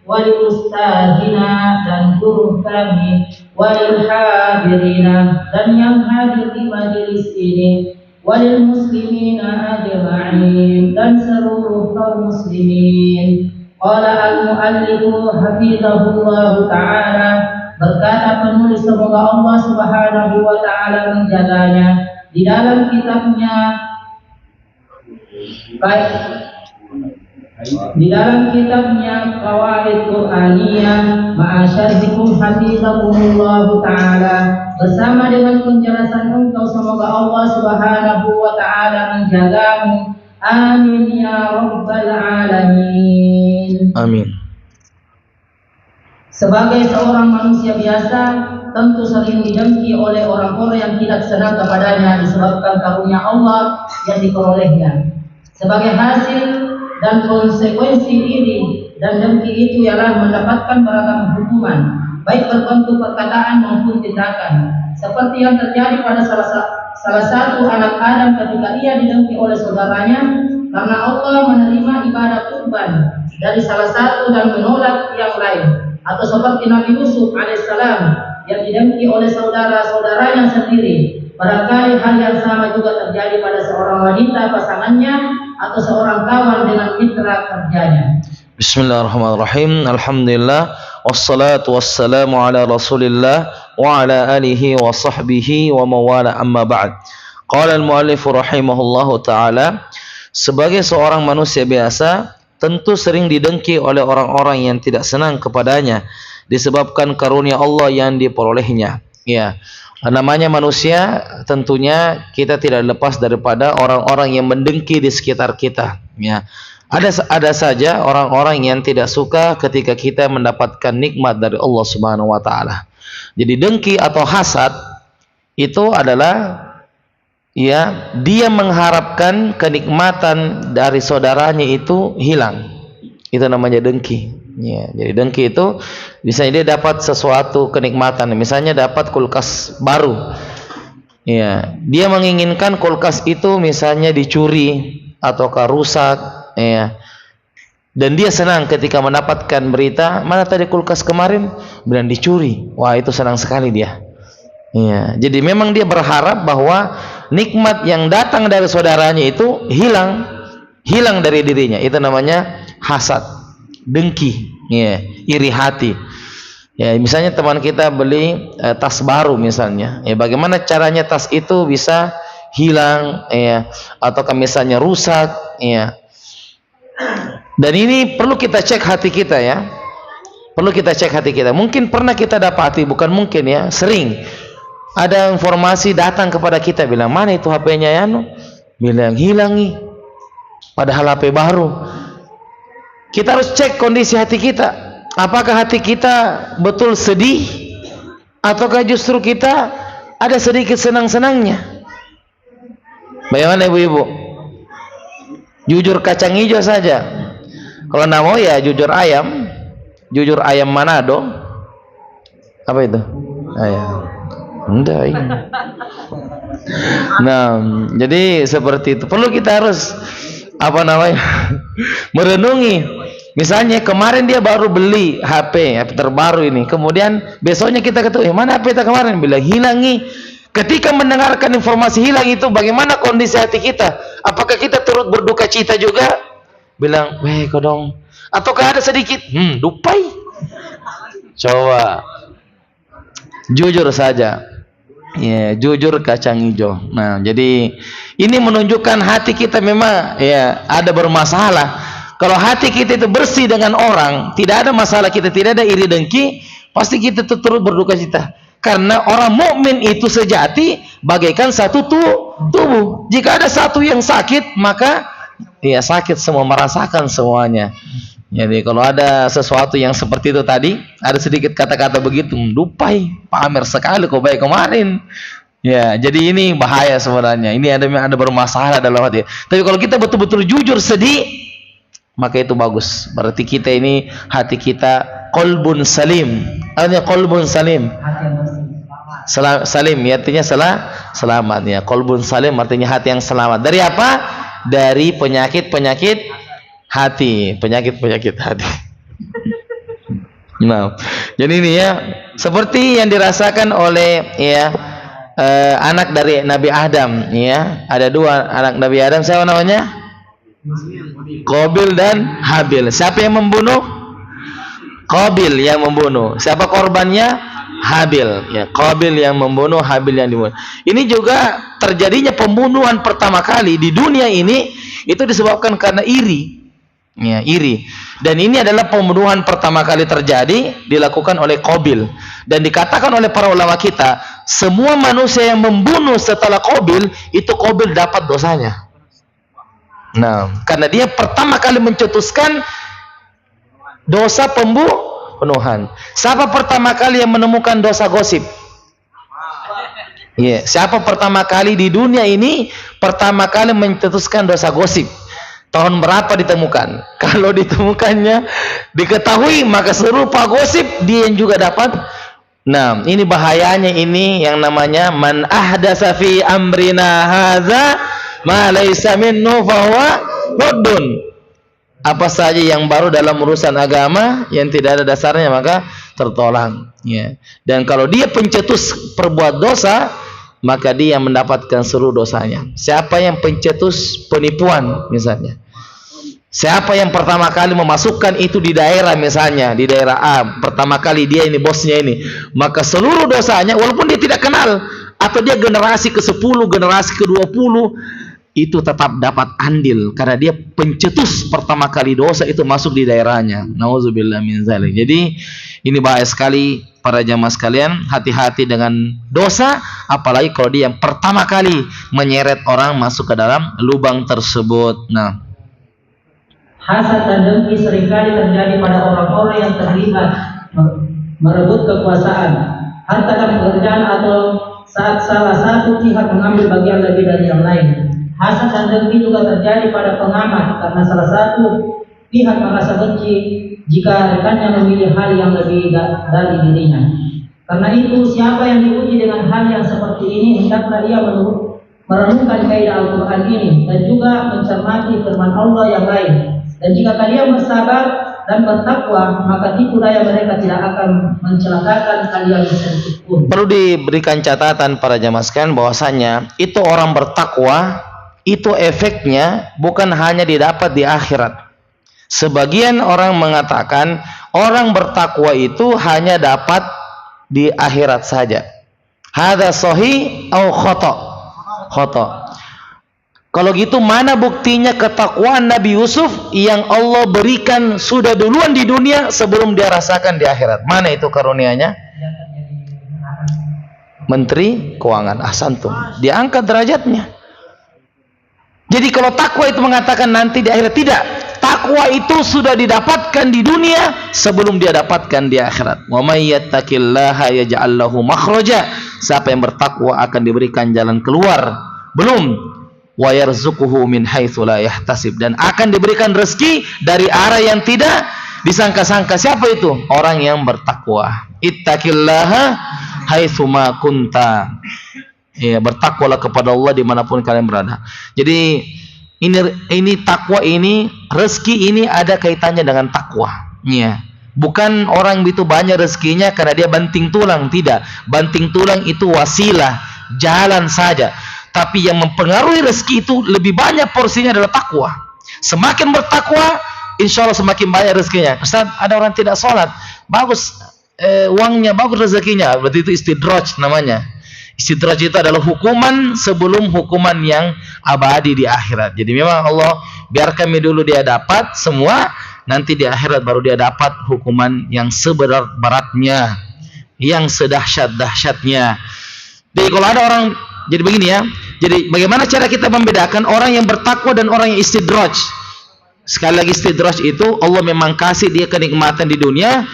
walil ustazina dan guru kami, walil hadirina dan yang hadir di majelis ini, walil muslimina ajma'in dan seluruh kaum muslimin. Qala al-muallifu hafizahullahu ta'ala, berkata penulis semoga Allah Subhanahu wa ta'ala menjaganya, di dalam kitabnya Qawaid Qur'aniyah ma'asyarhikum hafizakumullahu ta'ala, bersama dengan penjelasan engkau semoga Allah Subhanahu wa ta'ala menjagamu. Amin ya rabbal alamin. Amin. Sebagai seorang manusia biasa, tentu sering didengki oleh orang-orang yang tidak senang kepadanya disebabkan karunia Allah yang diperolehnya. Sebagai hasil dan konsekuensi iri dan dengki itu ialah mendapatkan beragam hukuman, baik berbentuk perkataan maupun tindakan. Seperti yang terjadi pada salah satu anak Adam ketika ia didengki oleh saudaranya karena Allah menerima ibadah kurban dari salah satu dan menolak yang lain. Atau seperti Nabi Yusuf alaihissalam yang didengki oleh saudara-saudaranya sendiri. Barangkali hal yang sama juga terjadi pada seorang wanita pasangannya atau seorang kawan dengan mitra kerjanya. Bismillahirrahmanirrahim. Alhamdulillah wassalatu wassalamu ala Rasulillah wa ala alihi wa sahbihi wa mawala amma ba'd. Qala al-muallif rahimahullahu taala, sebagai seorang manusia biasa tentu sering didengki oleh orang-orang yang tidak senang kepadanya disebabkan karunia Allah yang diperolehnya. Ya, namanya manusia, tentunya kita tidak lepas daripada orang-orang yang mendengki di sekitar kita. Ya, ada saja orang-orang yang tidak suka ketika kita mendapatkan nikmat dari Allah Subhanahu wa taala. Jadi dengki atau hasad itu adalah ya, dia mengharapkan kenikmatan dari saudaranya itu hilang. Itu namanya dengki. Ya, jadi dengki itu misalnya dia dapat sesuatu kenikmatan, misalnya dapat kulkas baru. Ya, dia menginginkan kulkas itu misalnya dicuri ataukah rusak, ya. Dan dia senang ketika mendapatkan berita, mana tadi kulkas kemarin bilang dicuri. Wah, itu senang sekali dia. Ya, jadi memang dia berharap bahwa nikmat yang datang dari saudaranya itu hilang dari dirinya. Itu namanya hasad, dengki, ya, iri hati. Ya, misalnya teman kita beli tas baru misalnya, ya, bagaimana caranya tas itu bisa hilang, ya, atau misalnya rusak, ya. Dan ini perlu kita cek hati kita, ya. Perlu kita cek hati kita. Mungkin pernah kita dapati, bukan mungkin, ya, sering ada informasi datang kepada kita bilang, mana itu HP-nya ya? Bilang hilang nih. Padahal HP baru. Kita harus cek kondisi hati kita. Apakah hati kita betul sedih ataukah justru kita ada sedikit senang-senangnya? Bagaimana ibu-ibu? Jujur kacang hijau saja. Kalau nggak mau ya jujur ayam. Jujur ayam Manado. Apa itu? Ayam. Enggak ini. Nah, jadi seperti itu. Perlu kita harus merenungi. Misalnya kemarin dia baru beli HP terbaru ini, kemudian besoknya kita ketemu, mana HP kita kemarin? Bilang hilang nih. Ketika mendengarkan informasi hilang itu, bagaimana kondisi hati kita? Apakah kita turut berduka cita juga? Bilang, weh kodong. Ataukah ada sedikit? Dupai. Coba. Jujur saja. Ya, jujur kacang hijau. Nah, jadi ini menunjukkan hati kita memang ya ada bermasalah. Kalau hati kita itu bersih dengan orang, tidak ada masalah, kita tidak ada iri dengki, pasti kita turut berduka cita. Karena orang mukmin itu sejati bagaikan satu tubuh. Jika ada satu yang sakit, maka ya sakit semua, merasakan semuanya. Jadi kalau ada sesuatu yang seperti itu tadi, ada sedikit kata-kata begitu, dupai, pamer sekali kau baik kemarin. Ya, jadi ini bahaya sebenarnya. Ini ada bermasalah dalam hati. Tapi kalau kita betul-betul jujur sedih, maka itu bagus. Berarti kita ini hati kita qalbun salim. Artinya qalbun salim. Salim ya, artinya selamat ya. Qalbun salim artinya hati yang selamat. Dari apa? Dari penyakit-penyakit hati, penyakit-penyakit hati. Nah, jadi ini ya seperti yang dirasakan oleh anak dari Nabi Adam, ya. Ada dua anak Nabi Adam, siapa namanya? Qabil dan Habil. Siapa yang membunuh? Qabil yang membunuh. Siapa korbannya? Habil. Ya, Qabil yang membunuh, Habil yang dibunuh. Ini juga terjadinya pembunuhan pertama kali di dunia ini itu disebabkan karena iri. Ya, iri. Dan ini adalah pembunuhan pertama kali terjadi dilakukan oleh Qabil. Dan dikatakan oleh para ulama kita, semua manusia yang membunuh setelah Qabil, itu Qabil dapat dosanya. Nah, karena dia pertama kali mencetuskan dosa pembunuhan. Siapa pertama kali yang menemukan dosa gosip? Ya, siapa pertama kali di dunia ini pertama kali mencetuskan dosa gosip? Tahun berapa ditemukan? Kalau ditemukannya diketahui, maka serupa gosip dia yang juga dapat. Nah, ini bahayanya ini yang namanya man ahdatsa fi amrina hadza ma laysa minhu fa huwa raddun. Apa saja yang baru dalam urusan agama yang tidak ada dasarnya maka tertolak, ya. Dan kalau dia pencetus perbuat dosa, maka dia mendapatkan seluruh dosanya. Siapa yang pencetus penipuan misalnya, siapa yang pertama kali memasukkan itu di daerah, misalnya di daerah A, pertama kali dia ini bosnya ini, maka seluruh dosanya walaupun dia tidak kenal atau dia generasi ke-10, generasi ke-20, itu tetap dapat andil karena dia pencetus pertama kali dosa itu masuk di daerahnya. Nauzubillah min dzalik. Jadi ini bahaya sekali para jamaah sekalian, hati-hati dengan dosa, apalagi kalau dia yang pertama kali menyeret orang masuk ke dalam lubang tersebut. Nah, hasad dan dengki seringkali terjadi pada orang-orang yang terlibat merebut kekuasaan, harta dan pekerjaan, atau saat salah satu pihak mengambil bagian lebih dari yang lain. Hasad dan dengki juga terjadi pada pengamat karena salah satu pihak merasa benci jika rekannya memilih hal yang lebih dari dirinya. Karena itu, siapa yang diuji dengan hal yang seperti ini, hendaklah ia merenungkan kaidah Al-Quran ini dan juga mencermati firman Allah yang lain. Dan jika kalian bersabar dan bertakwa, maka tipu daya mereka tidak akan mencelakakan kalian sedikit pun. Perlu diberikan catatan para jamaah sekalian bahwasanya itu orang bertakwa itu efeknya bukan hanya didapat di akhirat. Sebagian orang mengatakan orang bertakwa itu hanya dapat di akhirat saja. Hadza sahih au khata? Khata. Kalau gitu mana buktinya ketakwaan Nabi Yusuf yang Allah berikan sudah duluan di dunia sebelum dia rasakan di akhirat? Mana itu karunianya? Menteri Keuangan, ahsantum. Diangkat derajatnya. Jadi kalau takwa itu mengatakan nanti di akhirat, tidak. Takwa itu sudah didapatkan di dunia sebelum dia dapatkan di akhirat. Wa may yattaqillaha yaj'al lahu makhraja. Siapa yang bertakwa akan diberikan jalan keluar. Belum. Wa yarzuquhu min haitsu la yahtasib, dan akan diberikan rezeki dari arah yang tidak disangka-sangka. Siapa itu? Orang yang bertakwa. Ittaqillaha haitsu ma kunta. Ya, bertakwalah kepada Allah dimanapun kalian berada. Jadi ini takwa ini, rezeki ini ada kaitannya dengan takwa. Ya. Bukan orang itu banyak rezekinya karena dia banting tulang, tidak. Banting tulang itu wasilah, jalan saja. Tapi yang mempengaruhi rezeki itu lebih banyak porsinya adalah takwa. Semakin bertakwa, insya Allah semakin banyak rezekinya. Ustaz, ada orang tidak sholat, bagus uangnya, bagus rezekinya, berarti itu istidraj namanya. Istidraj itu adalah hukuman sebelum hukuman yang abadi di akhirat. Jadi memang Allah biarkan dulu dia dapat semua, nanti di akhirat baru dia dapat hukuman yang seberat-beratnya, yang sedahsyat-dahsyatnya. Jadi kalau ada orang, jadi begini ya. Jadi bagaimana cara kita membedakan orang yang bertakwa dan orang yang istidraj? Sekali lagi, istidraj itu Allah memang kasih dia kenikmatan di dunia,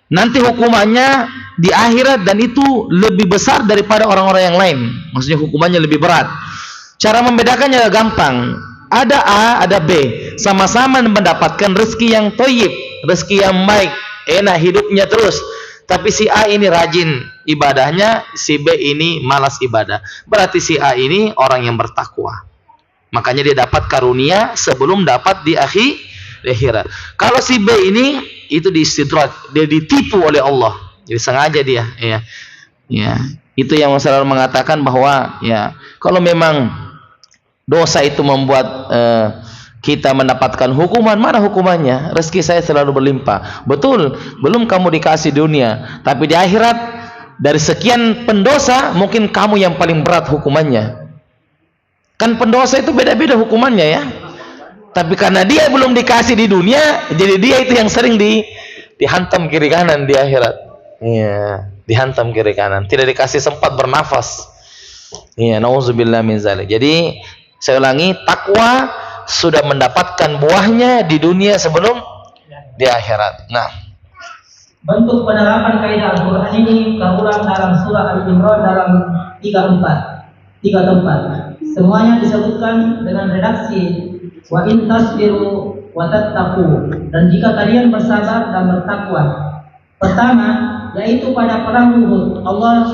nanti hukumannya di akhirat, dan itu lebih besar daripada orang-orang yang lain. Maksudnya hukumannya lebih berat. Cara membedakannya gampang. Ada A, ada B, sama-sama mendapatkan rezeki yang thayyib, rezeki yang baik, enak hidupnya terus. Tapi si A ini rajin ibadahnya, si B ini malas ibadah. Berarti si A ini orang yang bertakwa. Makanya dia dapat karunia sebelum dapat di akhirat. Kalau si B ini itu diistidraj, dia ditipu oleh Allah. Jadi sengaja dia, ya. Ya, itu yang selalu mengatakan bahwa ya, kalau memang dosa itu membuat kita mendapatkan hukuman, mana hukumannya? Rezeki saya selalu berlimpah. Betul, belum kamu dikasih dunia, tapi di akhirat dari sekian pendosa mungkin kamu yang paling berat hukumannya. Kan pendosa itu beda-beda hukumannya ya. Tapi karena dia belum dikasih di dunia, jadi dia itu yang sering dihantam kiri kanan di akhirat. Iya, dihantam kiri kanan, tidak dikasih sempat bernafas. Iya, nauzubillah min zalik. Jadi saya ulangi, takwa sudah mendapatkan buahnya di dunia sebelum di akhirat. Nah, bentuk penerapan kaidah Al-Quran ini terulang dalam surah Al-Imran dalam 3 tempat. Semuanya disebutkan dengan redaksi wa in tasbiru wa tattaqu, dan jika kalian bersabar dan bertakwa. Pertama, yaitu pada perang Uhud, Allah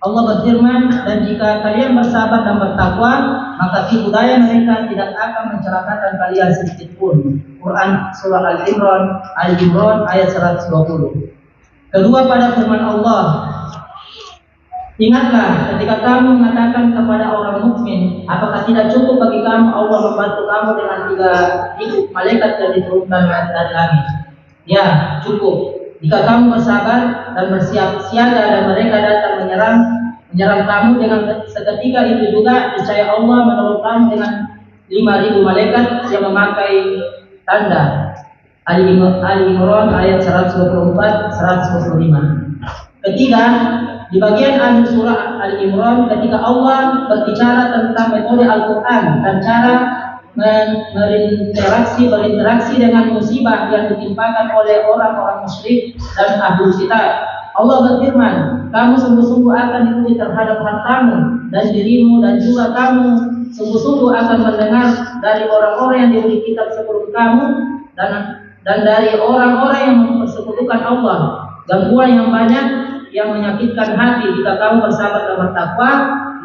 berfirman, dan jika kalian bersabar dan bertakwa, maka tipu daya mereka tidak akan mencelakakan kalian sedikit pun. Quran surah Al-Imran ayat 120. Kedua, pada firman Allah, ingatlah ketika kamu mengatakan kepada orang mukmin, apakah tidak cukup bagi kamu Allah membantu kamu dengan 3.000 malaikat yang diturunkan dari langit? Ya, cukup. Jika kamu bersabar dan bersiap siaga dan mereka datang menyerang kamu dengan seketika itu juga, niscaya Allah menolong kamu dengan 5.000 malaikat yang memakai tanda. Ali Imran ayat 124-125. Ketiga, di bagian akhir surah Ali Imran ketika Allah berbicara tentang metode Al-Quran dan cara berinteraksi dengan musibah yang ditimpakan oleh orang-orang musyrik dan ahlul kitab. Allah berfirman, kamu sungguh-sungguh akan diuji terhadap hartamu dan dirimu, dan juga kamu sungguh-sungguh akan mendengar dari orang-orang yang diberi kitab sebelum kamu dan dari orang-orang yang mempersekutukan Allah gangguan yang banyak yang menyakitkan hati. Jika kamu bersabar dan bertakwa,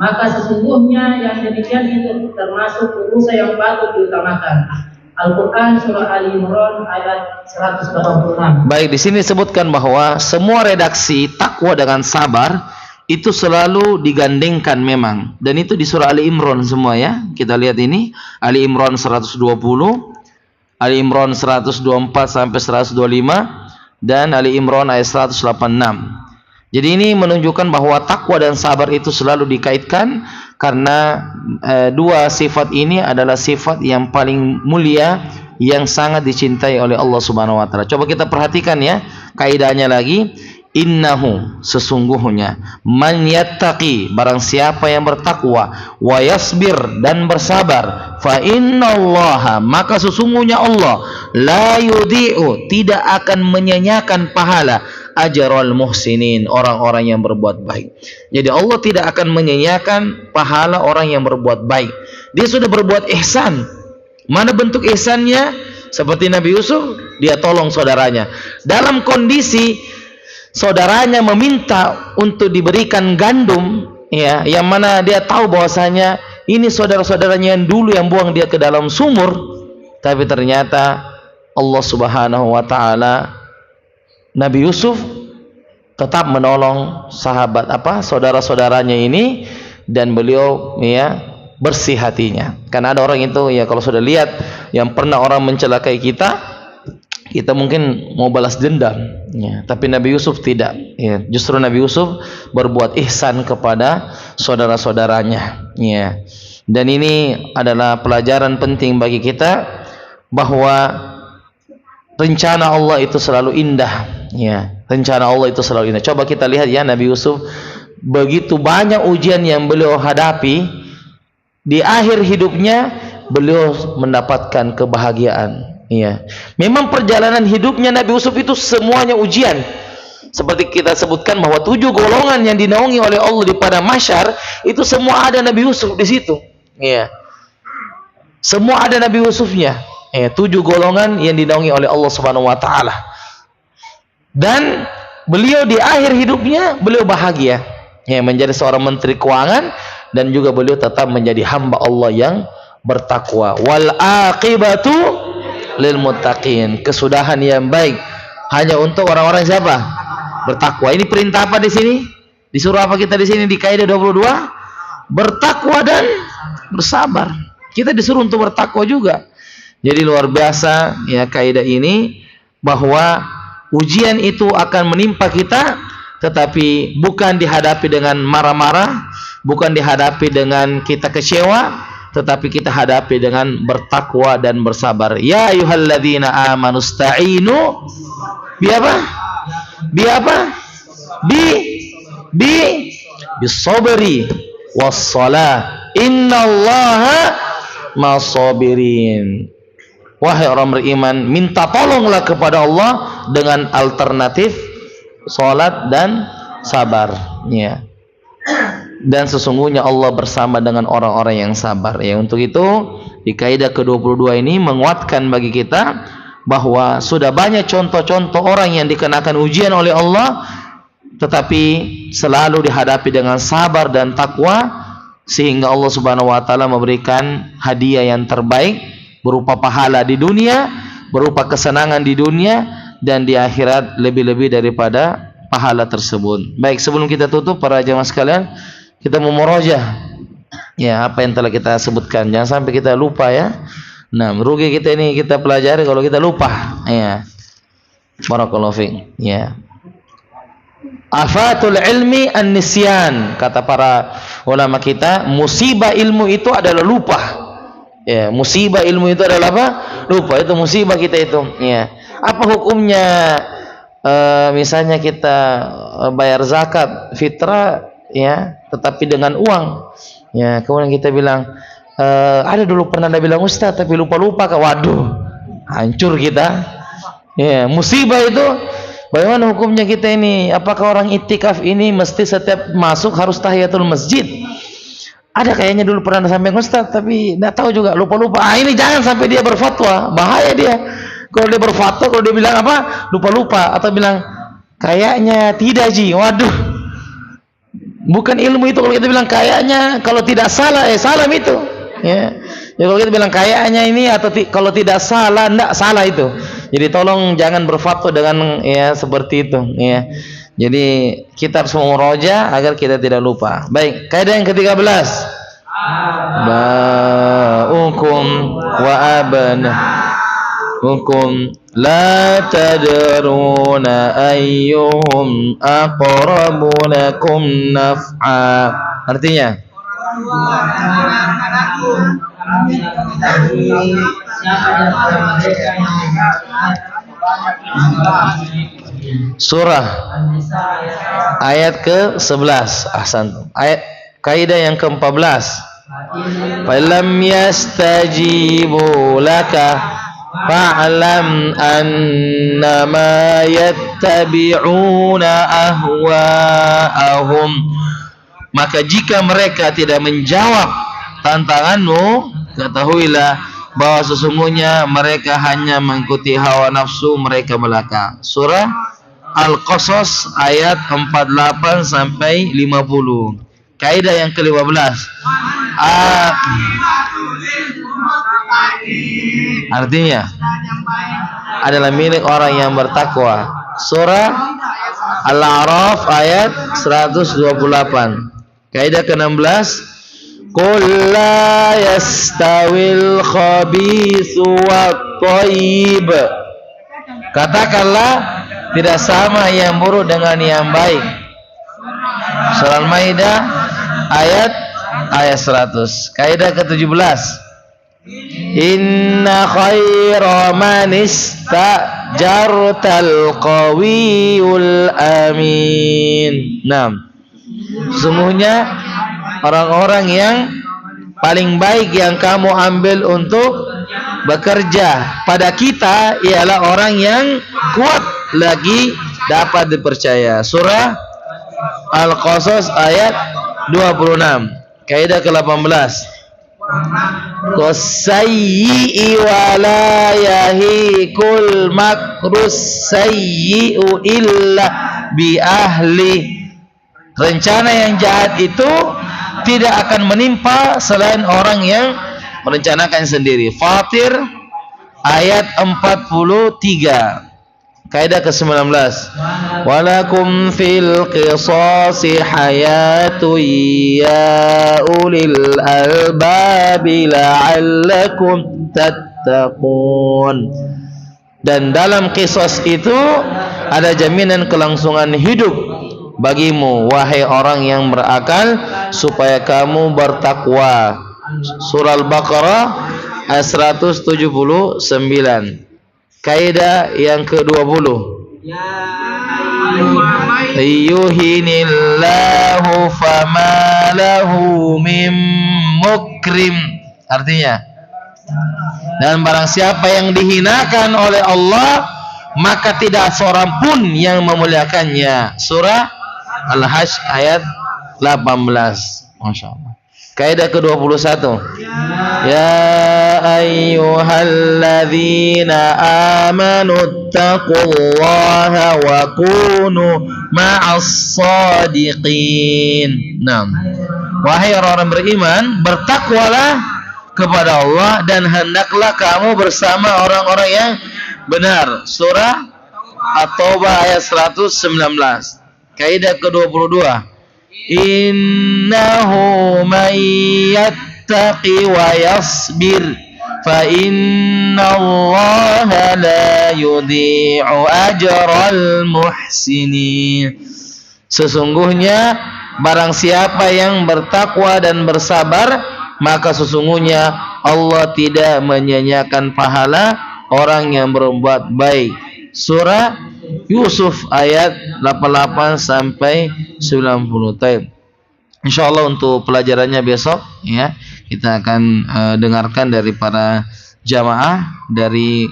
maka sesungguhnya yang demikian itu termasuk urusan yang patut diutamakan. Al-Quran surah Ali Imran ayat 186. Baik, di sini disebutkan bahwa semua redaksi takwa dengan sabar itu selalu digandengkan memang, dan itu di surah Ali Imran semua ya. Kita lihat ini Ali Imran 120, Ali Imran 124 sampai 125, dan Ali Imran ayat 186. Jadi ini menunjukkan bahwa takwa dan sabar itu selalu dikaitkan karena dua sifat ini adalah sifat yang paling mulia yang sangat dicintai oleh Allah Subhanahu wa taala. Coba kita perhatikan ya kaidahnya lagi. Innahu, sesungguhnya, man yattaqi, barang siapa yang bertakwa, wa yasbir, dan bersabar, fa innallaha, maka sesungguhnya Allah, la yudhi'u, tidak akan menyanyiakan pahala ajral muhsinin, orang-orang yang berbuat baik. Jadi Allah tidak akan menyanyiakan pahala orang yang berbuat baik. Dia sudah berbuat ihsan. Mana bentuk ihsannya? Seperti Nabi Yusuf, dia tolong saudaranya dalam kondisi saudaranya meminta untuk diberikan gandum, ya, yang mana dia tahu bahwasanya ini saudara-saudaranya yang dulu yang buang dia ke dalam sumur, tapi ternyata Allah Subhanahu wa taala, Nabi Yusuf tetap menolong saudara-saudaranya ini, dan beliau ya bersih hatinya. Karena ada orang itu ya kalau sudah lihat yang pernah orang mencelakai kita mungkin mau balas dendam ya, tapi Nabi Yusuf tidak ya. Justru Nabi Yusuf berbuat ihsan kepada saudara-saudaranya ya. Dan ini adalah pelajaran penting bagi kita bahwa rencana Allah itu selalu indah ya. Rencana Allah itu selalu indah. Coba kita lihat ya, Nabi Yusuf begitu banyak ujian yang beliau hadapi, di akhir hidupnya beliau mendapatkan kebahagiaan. Iya, memang perjalanan hidupnya Nabi Yusuf itu semuanya ujian. Seperti kita sebutkan bahwa 7 golongan yang dinaungi oleh Allah di padang mahsyar itu semua ada Nabi Yusuf di situ. Iya, semua ada Nabi Yusufnya. 7 golongan yang dinaungi oleh Allah Subhanahu Wa Taala. Dan beliau di akhir hidupnya beliau bahagia, ya, menjadi seorang menteri keuangan, dan juga beliau tetap menjadi hamba Allah yang bertakwa. Wal aqibatu lil muttaqin, kesudahan yang baik hanya untuk orang-orang siapa? Bertakwa. Ini perintah apa di sini? Disuruh apa kita di sini di kaidah 22? Bertakwa dan bersabar. Kita disuruh untuk bertakwa juga. Jadi luar biasa ya kaidah ini, bahwa ujian itu akan menimpa kita, tetapi bukan dihadapi dengan marah-marah, bukan dihadapi dengan kita kecewa, tetapi kita hadapi dengan bertakwa dan bersabar. Ya ayyuhalladzina amanu sta'inu bi apa? Bi apa? Bisabri wassalah. Innallaha masabirin. Wahai orang beriman, minta tolonglah kepada Allah dengan alternatif salat dan sabar, ya. Dan sesungguhnya Allah bersama dengan orang-orang yang sabar, ya. Untuk itu di kaidah ke-22 ini menguatkan bagi kita bahwa sudah banyak contoh-contoh orang yang dikenakan ujian oleh Allah, tetapi selalu dihadapi dengan sabar dan takwa, sehingga Allah Subhanahu wa taala memberikan hadiah yang terbaik berupa pahala di dunia, berupa kesenangan di dunia, dan di akhirat lebih-lebih daripada pahala tersebut. Baik, sebelum kita tutup para jemaah sekalian, kita memurajah ya apa yang telah kita sebutkan. Jangan sampai kita lupa ya. Nah, rugi kita ini kita pelajari kalau kita lupa. Ya. Barakallahu fiik. Ya. Afatul ilmi an-nisyan, kata para ulama kita, musibah ilmu itu adalah lupa. Ya, musibah ilmu itu adalah apa? Lupa. Itu musibah kita itu. Ya. Apa hukumnya misalnya kita bayar zakat fitrah ya, tetapi dengan uang. Ya, kemudian kita bilang ada dulu pernah Anda bilang Ustaz tapi lupa-lupa. Waduh, hancur kita. Ya, musibah itu. Bagaimana hukumnya kita ini? Apakah orang itikaf ini mesti setiap masuk harus tahiyatul masjid? Ada kayaknya dulu pernah sampai Ustaz tapi enggak tahu juga, lupa-lupa. Ini jangan sampai dia berfatwa, bahaya dia. Kalau dia berfatwa, kalau dia bilang apa? Lupa-lupa, atau bilang kayaknya tidak ji. Waduh. Bukan ilmu itu kalau kita bilang kayaknya, kalau tidak salah salah itu. Ya. Ya kalau kita bilang kayaknya ini atau kalau tidak salah, enggak salah itu. Jadi tolong jangan berfatwa dengan ya seperti itu, ya. Jadi kita harus memuroja agar kita tidak lupa. Baik, kaidah yang ke-13. Ba'ukum wa abna'ukum la tadruna ayyuhum aqrabu lakum naf'a. Artinya surah ayat ke-11. Ahsan. Ayat kaidah yang ke-14. Falam yastajibu laka fa'lam annama yattabi'una ahwa'ahum. Maka jika mereka tidak menjawab tantanganmu, ketahuilah bahwa sesungguhnya mereka hanya mengikuti hawa nafsu mereka belaka. Surah Al-Qasas ayat 48 sampai 50. Kaidah yang ke-15. Artinya adalah milik orang yang bertakwa. Surah Al-A'raf ayat 128. Kaidah ke-16. Qul la yastawil khabithu wat thayyib. Katakanlah tidak sama yang buruk dengan yang baik. Surah Al-Maidah ayat 100. Kaidah ke-17. Inna khaira man istajartal qawiyul amin. Sesungguhnya orang-orang yang paling baik yang kamu ambil untuk bekerja pada kita ialah orang yang kuat lagi dapat dipercaya. Surah Al-Qasas ayat 26. Kaidah ke-18. Qasayyi wala yahikul makrus sayyi'u illa bi ahli. Rencana yang jahat itu tidak akan menimpa selain orang yang merencanakan sendiri. Fatir ayat 43. Kaidah ke-19. Walakum fil qisasi hayatu ya ulil albabi la'allakum tattaqun. Dan dalam qisas itu ada jaminan kelangsungan hidup bagimu wahai orang yang berakal supaya kamu bertakwa. Surah Al-Baqarah ayat 179. Kaidah yang ke-20. Yuhinillahu fama lahu mim mukrim. Artinya, dan barang siapa yang dihinakan oleh Allah, maka tidak seorang pun yang memuliakannya. Surah Al-Hajj ayat 18. Masya Allah. Kaidah ke-21. Ya ayyuhalladzina amanu taqullaha wa kunu ma'as sadiqin. Nah, wahai orang-orang beriman, bertakwalah kepada Allah dan hendaklah kamu bersama orang-orang yang benar. Surah At-Taubah ayat 119. Kaidah ke-22. Innahu man yattaqi wa yasbir fa innallaha la yudhi'u ajral muhsinin. Sesungguhnya barang siapa yang bertakwa dan bersabar, maka sesungguhnya Allah tidak menyia-nyiakan pahala orang yang berbuat baik. Surah Yusuf ayat 88 sampai 90. Insyaallah untuk pelajarannya besok ya, kita akan dengarkan dari para jamaah dari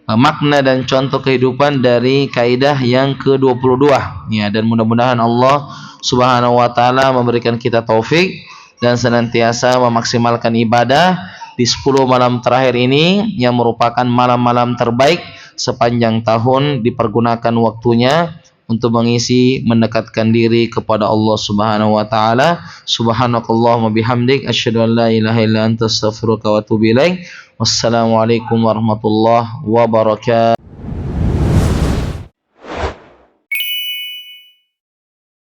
makna dan contoh kehidupan dari kaidah yang ke-22 ya, dan mudah-mudahan Allah Subhanahu wa taala memberikan kita taufik dan senantiasa memaksimalkan ibadah di 10 malam terakhir ini yang merupakan malam-malam terbaik sepanjang tahun. Dipergunakan waktunya untuk mengisi mendekatkan diri kepada Allah Subhanahu wa taala. Subhanakallahumma bihamdik asyhadu an la ilaha illa anta astaghfiruka wa atubu ilaik. Wassalamualaikum warahmatullahi wabarakatuh.